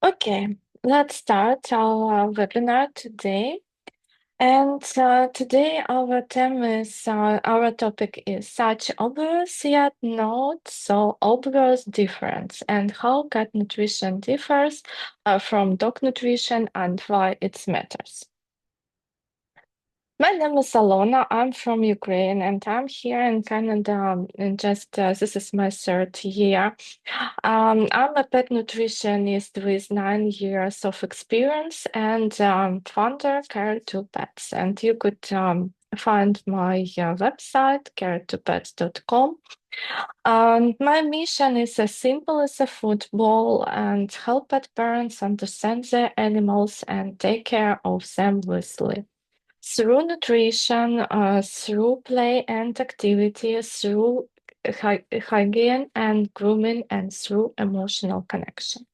Okay, let's start our webinar today. And today our topic is such obvious yet not so obvious difference and how cat nutrition differs from dog nutrition and why it matters. My name is Alona. I'm from Ukraine and I'm here in Canada. And just this is my third year. I'm a pet nutritionist with 9 years of experience and founder Care2Pets. And you could find my website care2pets.com. And my mission is as simple as a football and help pet parents understand their animals and take care of them wisely. Through nutrition, through play and activity, through hygiene and grooming, and through emotional connection.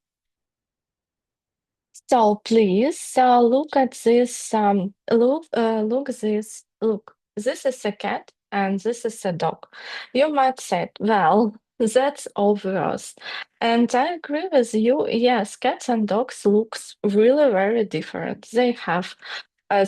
So please look at this. Look this. Look, this is a cat and this is a dog. You might say, well, that's obvious, and I agree with you. Yes, cats and dogs looks really very different. They have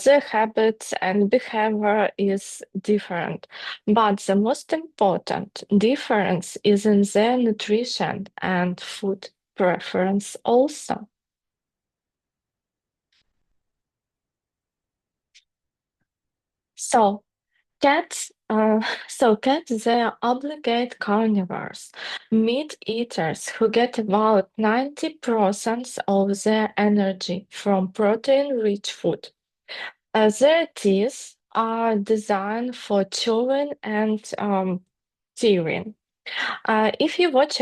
their habits and behavior is different, but the most important difference is in their nutrition and food preference also. So cats, cats, they are obligate carnivores, meat eaters who get about 90% of their energy from protein-rich food. Their teeth are designed for chewing and tearing. If you watch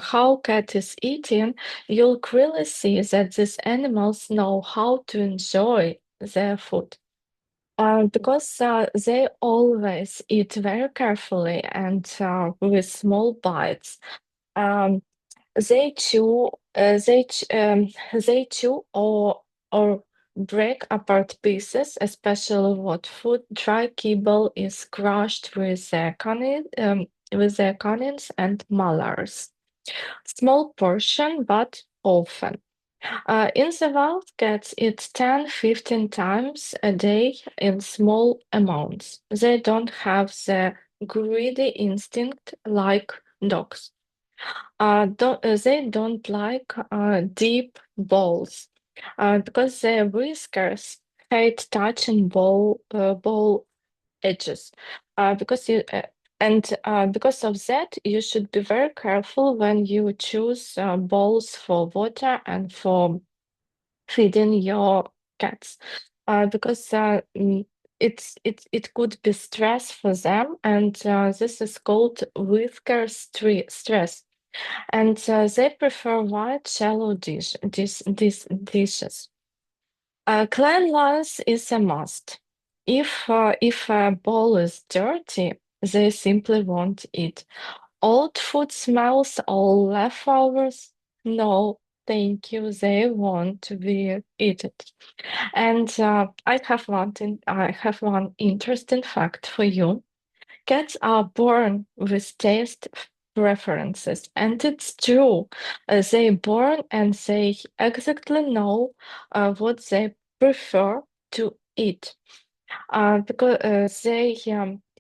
how cat is eating, you'll clearly see that these animals know how to enjoy their food. Because they always eat very carefully and with small bites. Um, they chew, they chew or break apart pieces, especially what food. Dry kibble is crushed with their canines and molars. Small portion, but often. In the wild, cats eat 10-15 times a day in small amounts. They don't have the greedy instinct like dogs. They don't like deep bowls because their whiskers hate touching bowl edges. Because you and Because of that, you should be very careful when you choose bowls for water and for feeding your cats because it could be stress for them, and this is called stress. And they prefer white, shallow dishes. Cleanliness is a must. If a bowl is dirty, they simply won't eat. Old food smells or leftovers? No, thank you. They want to be eaten. And I have one interesting fact for you. Cats are born with taste preferences, and it's true. They born and they exactly know what they prefer to eat. Because they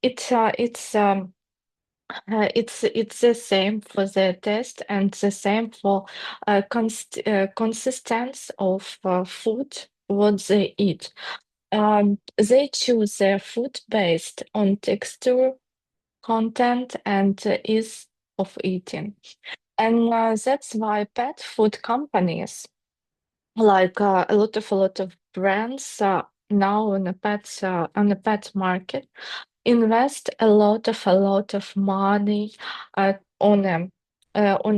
it's the same for the taste and the same for consistency of food what they eat. They choose their food based on texture, content, and ease of eating. And that's why pet food companies, like a lot of brands now on the pet market, invest a lot of money on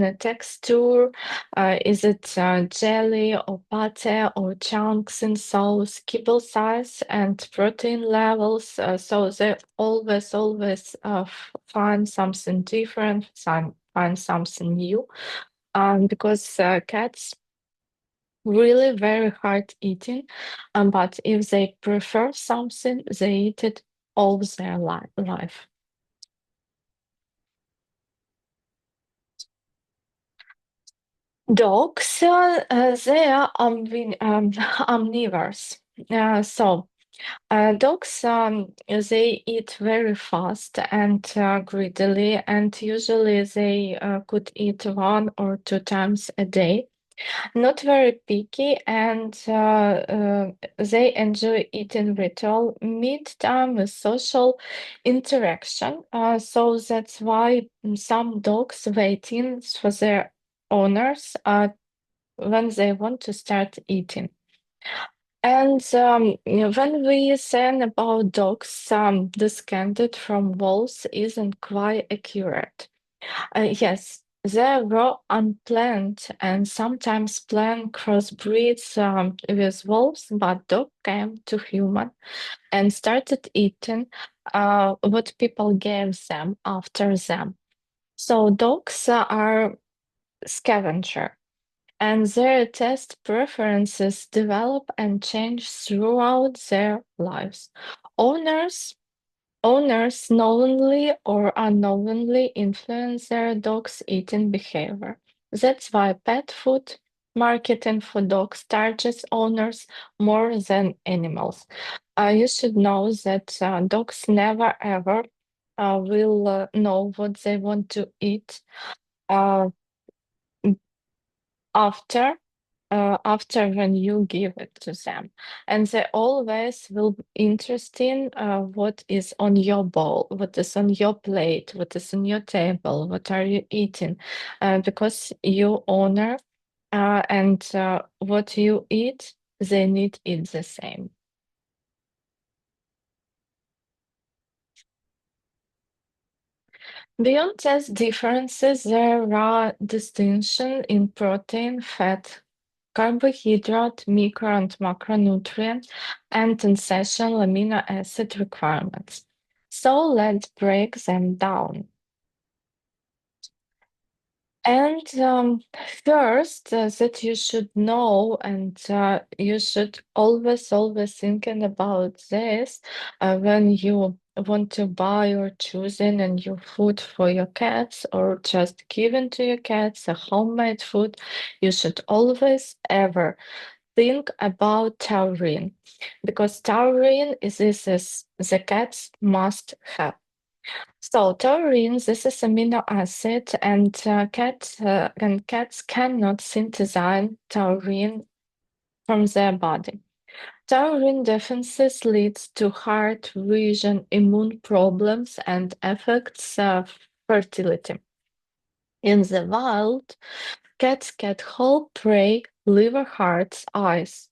a texture. Is it jelly or pate or chunks in sauce, kibble size and protein levels? So they always find something different, find something new. Because cats really very hard eating, but if they prefer something, they eat it all their life. Dogs, they are omnivores. Dogs, they eat very fast and greedily, and usually they could eat 1 or 2 times a day. Not very picky, and they enjoy eating ritual meat time with social interaction. So that's why some dogs wait in for their owners when they want to start eating. And when we saying about dogs discarded from wolves isn't quite accurate. Yes, there were unplanned and sometimes planned crossbreeds with wolves, but dog came to human and started eating what people gave them after them. So dogs are scavenger, and their taste preferences develop and change throughout their lives. Owners Owners knowingly or unknowingly influence their dog's eating behavior. That's why pet food marketing for dogs targets owners more than animals. You should know that dogs never ever will know what they want to eat uh, after after when you give it to them. And they always will be interested what is on your bowl, what is on your plate, what is on your table, what are you eating, because you honor and what you eat, they need it the same. Beyond these differences, there are distinctions in protein, fat, carbohydrate, micro and macronutrient, and essential amino acid requirements. So let's break them down. And first, that you should know, and you should always thinking about this when you want to buy or choosing a new food for your cats or just giving to your cats a homemade food. You should always ever think about taurine because taurine is the cats must have. So taurine, this is amino acid, and cats cannot synthesize taurine from their body. Taurine deficiencies leads to heart, vision, immune problems, and affects fertility. In the wild, cats get whole prey, liver, hearts, eyes,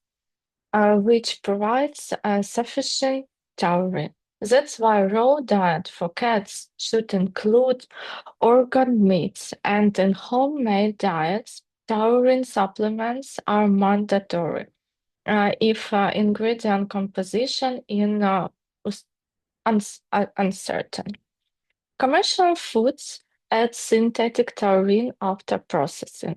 which provides sufficient taurine. That's why raw diet for cats should include organ meats, and in homemade diets, taurine supplements are mandatory if ingredient composition in uncertain. Commercial foods add synthetic taurine after processing.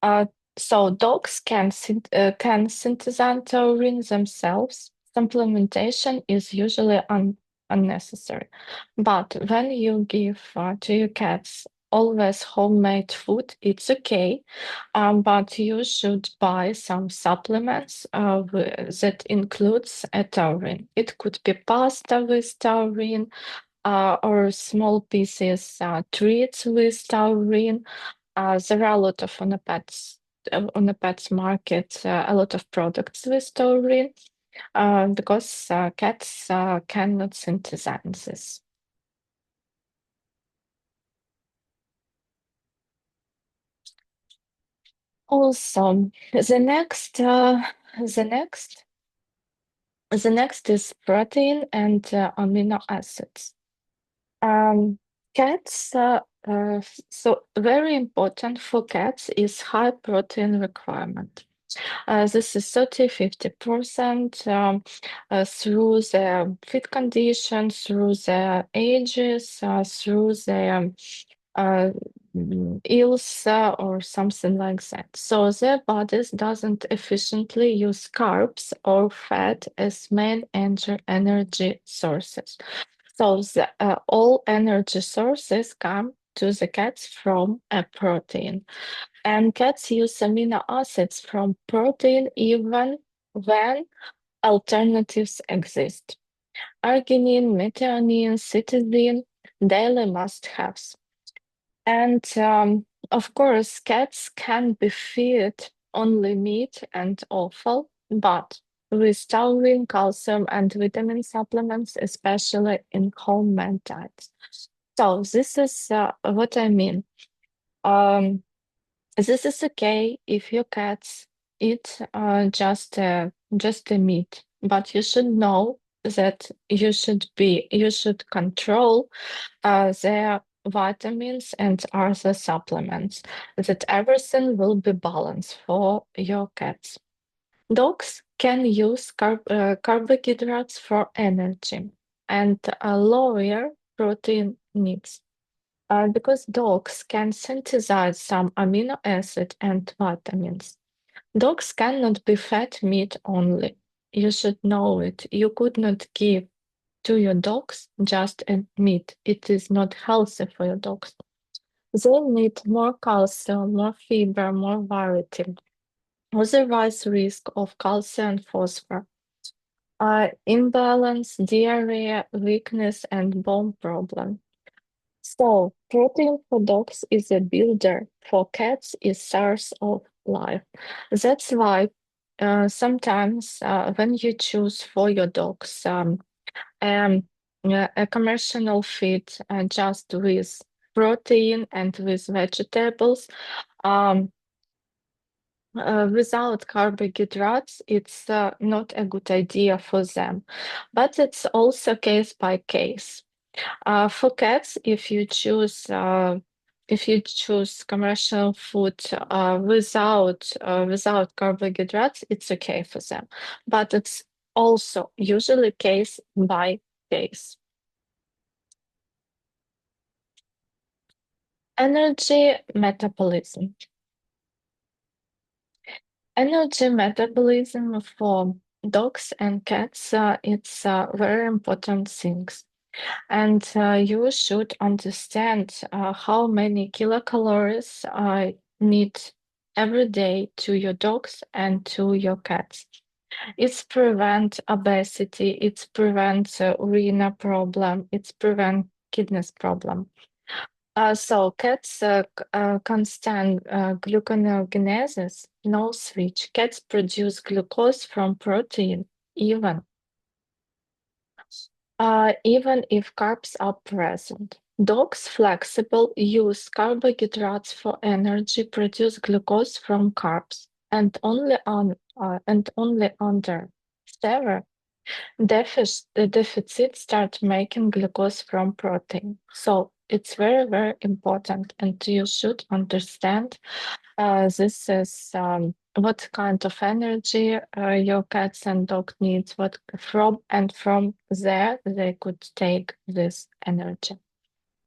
Uh, so dogs can synthesize taurine themselves. Supplementation is usually unnecessary. But when you give to your cats always homemade food, it's okay. But you should buy some supplements that includes a taurine. It could be pasta with taurine or small pieces treats with taurine. There are a lot of on the pets market, a lot of products with taurine because cats cannot synthesize this. Also, the next, the next is protein and amino acids. Um, cats, so very important for cats is high protein requirement. This is 30-50% through the fit conditions, through the ages, through the uh, ills or something like that. So their bodies doesn't efficiently use carbs or fat as main energy sources. So all energy sources come to the cats from a protein. And cats use amino acids from protein even when alternatives exist. Arginine, methionine, cytidine, daily must-haves. And of course, cats can be fed only meat and offal, but with taurine, calcium, and vitamin supplements, especially in homemade diets. So this is what I mean. Um, this is okay if your cats eat just the meat, but you should know that you should control their vitamins and other supplements, that everything will be balanced for your cats. Dogs can use carbohydrates for energy and lower protein needs. Because dogs can synthesize some amino acid and vitamins. Dogs cannot be fed meat only. You should know it. You could not give to your dogs just a meat. It is not healthy for your dogs. They need more calcium, more fiber, more variety. Otherwise, risk of calcium and phosphorus, imbalance, diarrhea, weakness, and bone problem. So, protein for dogs is a builder, for cats is source of life. That's why sometimes when you choose for your dogs a commercial feed just with protein and with vegetables, um, without carbohydrates, it's not a good idea for them. But it's also case by case. For cats, if you choose commercial food without carbohydrates, it's okay for them. But it's also usually case by case. Energy metabolism. Energy metabolism for dogs and cats, it's very important things. And you should understand how many kilocalories need every day to your dogs and to your cats. It's prevent obesity, it's prevent urina problem, it's prevent kidneys problem. So cats constant gluconeogenesis, no switch. Cats produce glucose from protein, even even if carbs are present. Dogs flexible use carbohydrates for energy, produce glucose from carbs, and only under severe the deficit start making glucose from protein. So it's very, very important, and you should understand this is what kind of energy your cats and dog needs, what from there they could take this energy.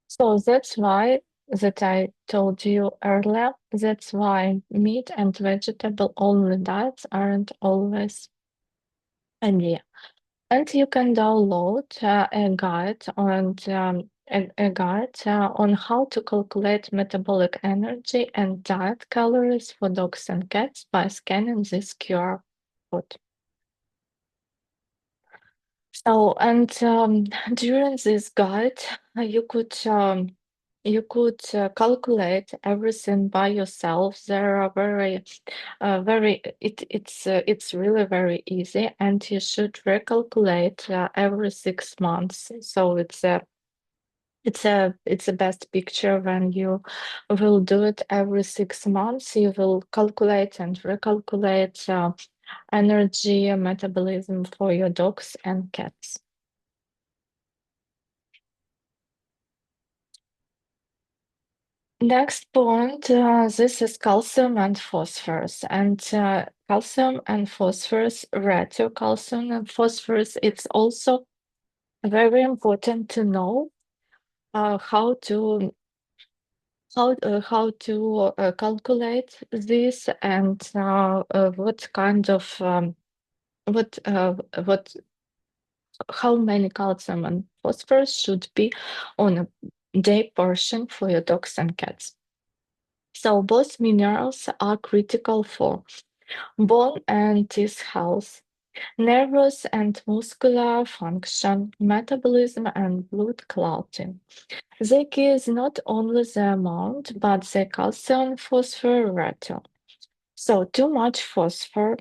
So that's why that I told you earlier, that's why meat and vegetable only diets aren't always ideal. And you can download a guide on how to calculate metabolic energy and diet calories for dogs and cats by scanning this QR code. So, and during this guide, you could calculate everything by yourself. There are it's really very easy, and you should recalculate every 6 months. So it's a best picture when you will do it every 6 months. You will calculate and recalculate energy metabolism for your dogs and cats. Next point, this is calcium and phosphorus. And calcium and phosphorus, ratio calcium and phosphorus, it's also very important to know how to calculate this and what kind of what how many calcium and phosphorus should be on day portion for your dogs and cats. So both minerals are critical for bone and teeth health, nervous and muscular function, metabolism, and blood clotting. The key is not only the amount, but the calcium phosphor ratio. So, too much phosphor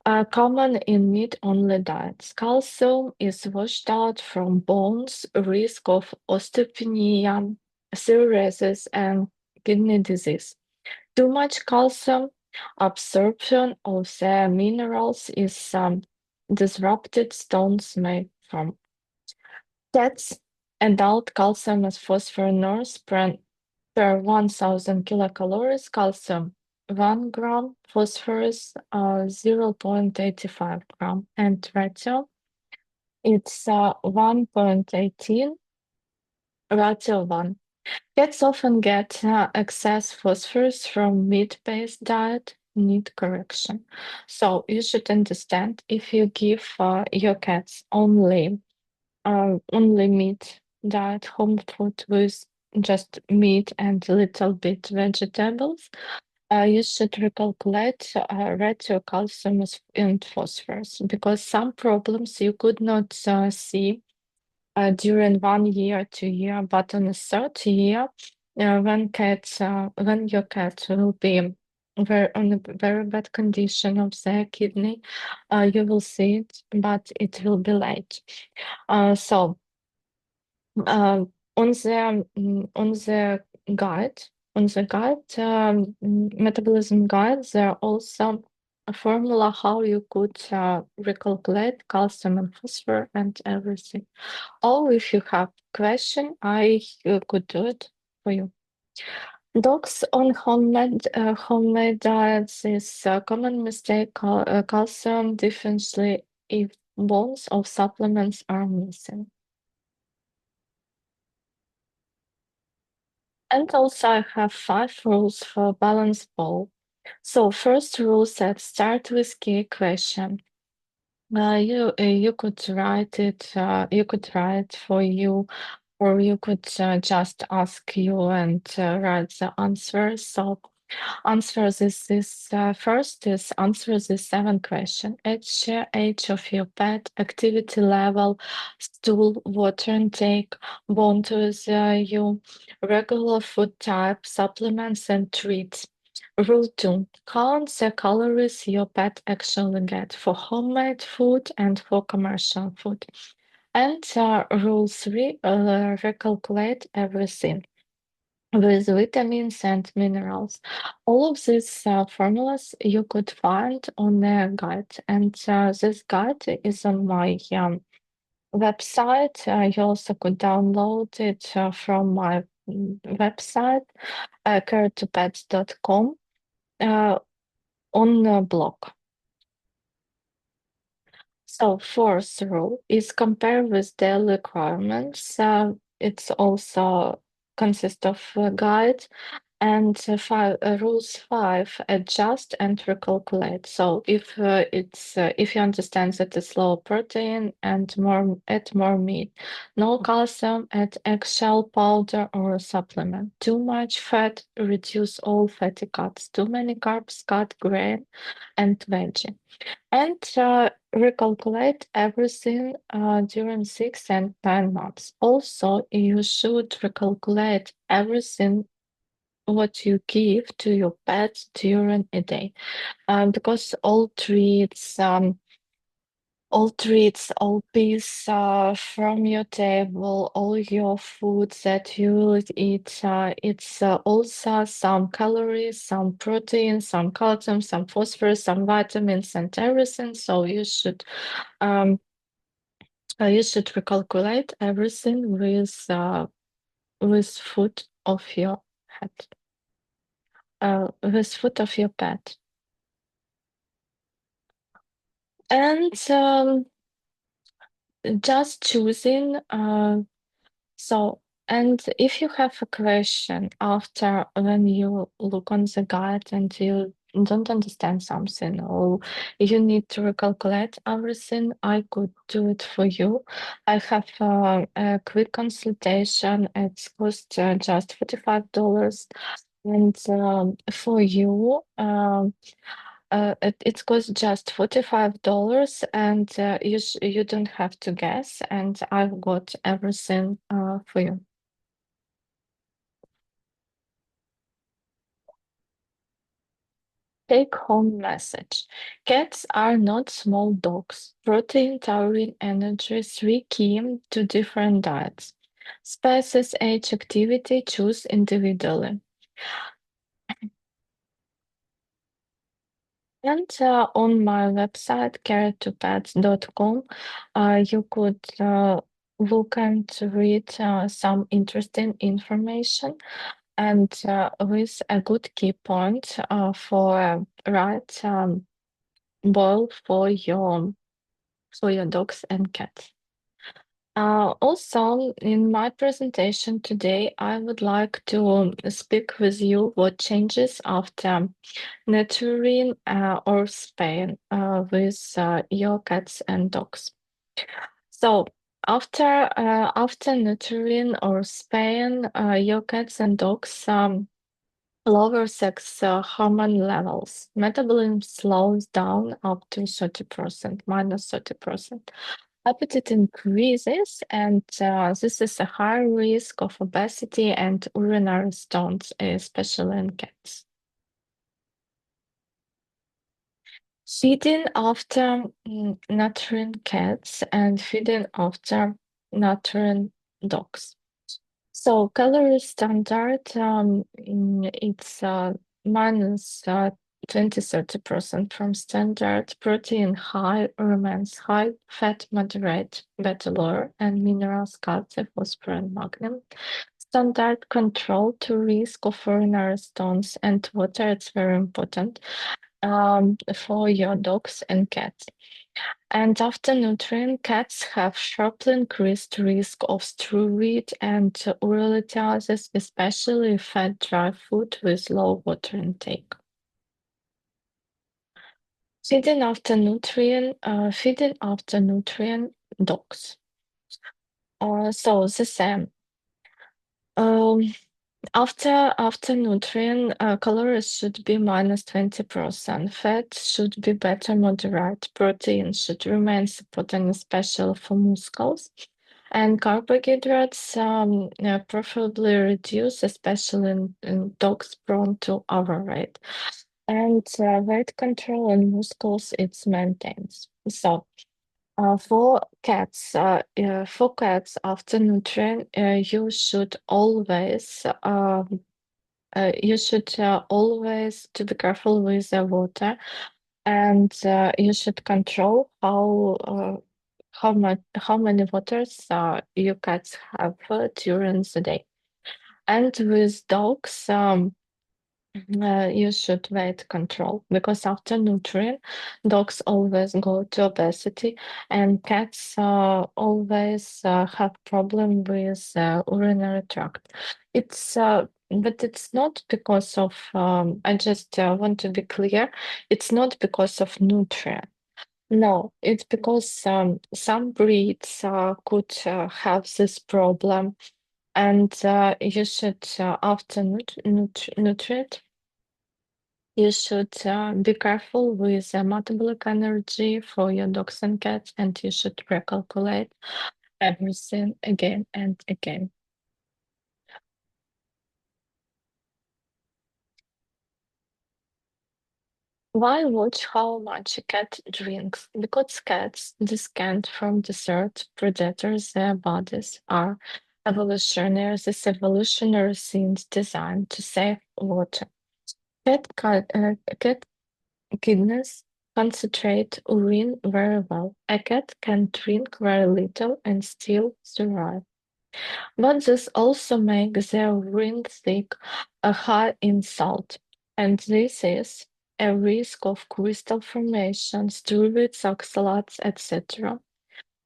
are common in meat-only diets. Calcium is washed out from bones, risk of osteopenia, cirrhosis, and kidney disease. Too much calcium absorption of the minerals is disrupted. Stones made from cats. Adult calcium as phosphorus per 1000 kilocalories, calcium 1 gram, phosphorus 0.85 gram, and ratio it's 1.18 ratio 1. Cats often get excess phosphorus from meat-based diet, need correction. So you should understand if you give your cats only meat diet, home food with just meat and a little bit vegetables, you should recalculate ratio calcium and phosphorus because some problems you could not see during 1 year, 2 year, but on the third year, when your cat will be on a very bad condition of their kidney, you will see it, but it will be late. So on guide, metabolism guide, there are also a formula how you could recalculate calcium and phosphor and everything. Or if you have question, I could do it for you. Dogs on homemade diets is a common mistake. Calcium deficiency if bones of supplements are missing. And also, I have 5 rules for balanced bowl. So, first rule said start with key question. You could write it. You could write for you, or you could just ask you and write the answers. So, first is answer this 7 question. Age of your pet, activity level, stool, water intake, bond with you, regular food type, supplements and treats. Rule 2. Count the calories your pet actually get for homemade food and for commercial food. And rule 3. Recalculate everything with vitamins and minerals. All of these formulas you could find on the guide, and this guide is on my website. You also could download it from my website, care2pets.com, on the blog. So, fourth rule is compare with daily requirements. It's also consists of a guide. And rules 5, adjust and recalculate. So if you understand that it's low protein and add more meat, no calcium, add eggshell powder or a supplement. Too much fat, reduce all fatty cuts. Too many carbs, cut grain and veggie. And recalculate everything during 6 and 9 months. Also, you should recalculate everything what you give to your pet during a day. Because all peace from your table, all your foods that you will eat, it's also some calories, some protein, some calcium, some phosphorus, some vitamins, and everything. So you should recalculate everything with food of your pet. With food of your pet. And just choosing so and if you have a question after when you look on the guide and you don't understand something or you need to recalculate everything, I could do it for you. I have a quick consultation. It's cost just $45. And for you, it costs just $45, and you don't have to guess, and I've got everything for you. Take home message. Cats are not small dogs. Protein, taurine, energy, three key to different diets. Species, age, activity, choose individually. And on my website, carrot2pets.com, you could look and read some interesting information and with a good key point for right boil for your dogs and cats. Also, in my presentation today, I would like to speak with you what changes after nurturing or spaying with your cats and dogs. So after nurturing or spaying your cats and dogs, lower sex hormone levels. Metabolism slows down up to 30%, minus 30%. Appetite increases, and this is a high risk of obesity and urinary stones, especially in cats. Feeding after nurturing cats and feeding after nurturing dogs. So calorie standard, it's minus 20-30% from standard. Protein high remains high. Fat moderate, better lower, and minerals calcium, phosphorus, and magnesium. Standard control to risk of urinary stones and water. It's very important for your dogs and cats. And after nutrient, cats have sharply increased risk of steroid and urolithiasis, especially fat dry food with low water intake. Feeding after nutrient dogs. So the same. Um, after nutrient, calories should be minus 20%. Fat should be better moderate. Protein should remain supporting, especially for muscles. And carbohydrates preferably reduce, especially in dogs prone to overweight. And weight control in muscles, it's maintains. So for cats after nutrient, you should always to be careful with the water, and you should control how many waters your cats have during the day. And with dogs, you should weight control because after nutrient, dogs always go to obesity, and cats always have problem with urinary tract. But it's not because of. I just want to be clear. It's not because of nutrient. No, it's because some breeds could have this problem, and you should after nutrient you should be careful with metabolic energy for your dogs and cats, and you should recalculate everything again and again. Why watch how much a cat drinks? Because cats descend from desert predators. Their bodies are evolutionary. This evolutionary scenes designed to save water. Cat kidneys concentrate urine very well. A cat can drink very little and still survive. But this also makes their urine thick, high in salt, and this is a risk of crystal formation, steroids, oxalates, etc.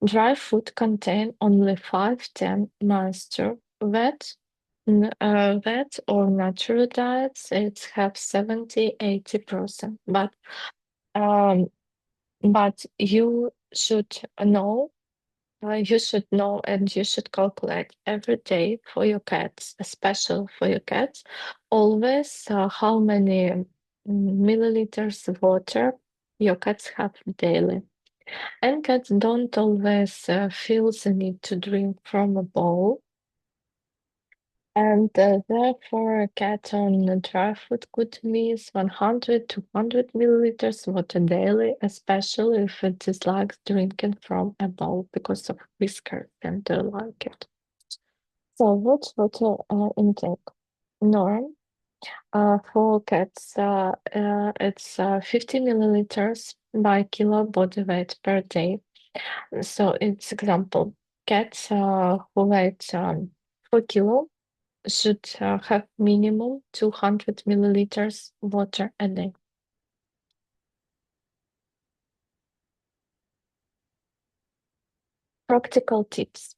Dry food contain only 5-10 moisture. Wet Vet or natural diets, it's have 70-80%. Um, but you should know and you should calculate every day for your cats, especially for your cats, always how many milliliters of water your cats have daily. And cats don't always feel the need to drink from a bowl. And therefore, a cat on a dry food could miss 100 to 100 milliliters water daily, especially if it dislikes drinking from a bowl because of whiskers and don't like it. So, what's water intake? Norm for cats, it's 50 milliliters by kilo body weight per day. So, it's example, cats who weigh 4 kilo should have minimum 200 milliliters water a day. Practical tips.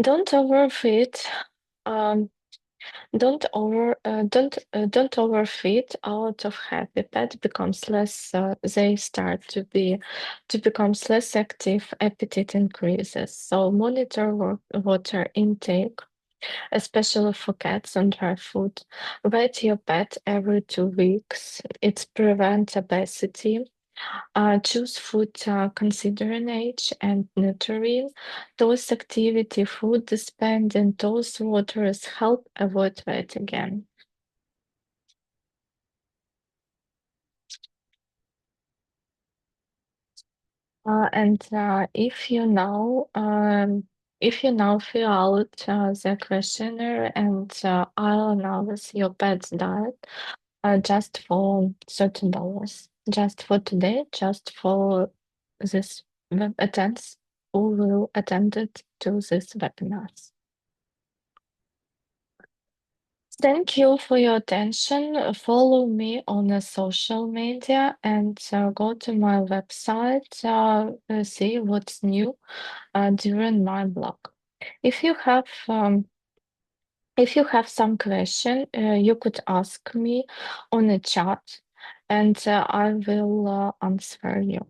Don't overfeed. Um, don't overfeed out of habit. Pet becomes less. They start to become less active. Appetite increases. So monitor water intake, especially for cats on dry food. Vet your pet every 2 weeks. It prevents obesity. Choose food considering age and nurturing. Those activity, food spending, those waters help avoid weight again. And if you now fill out the questionnaire and I'll analyze your pet's diet just for $30, just for today, just for this web attends who will attend it to this webinars. Thank you for your attention. Follow me on social media and go to my website, see what's new during my blog. If you have if you have some question, you could ask me on a chat and I will answer you.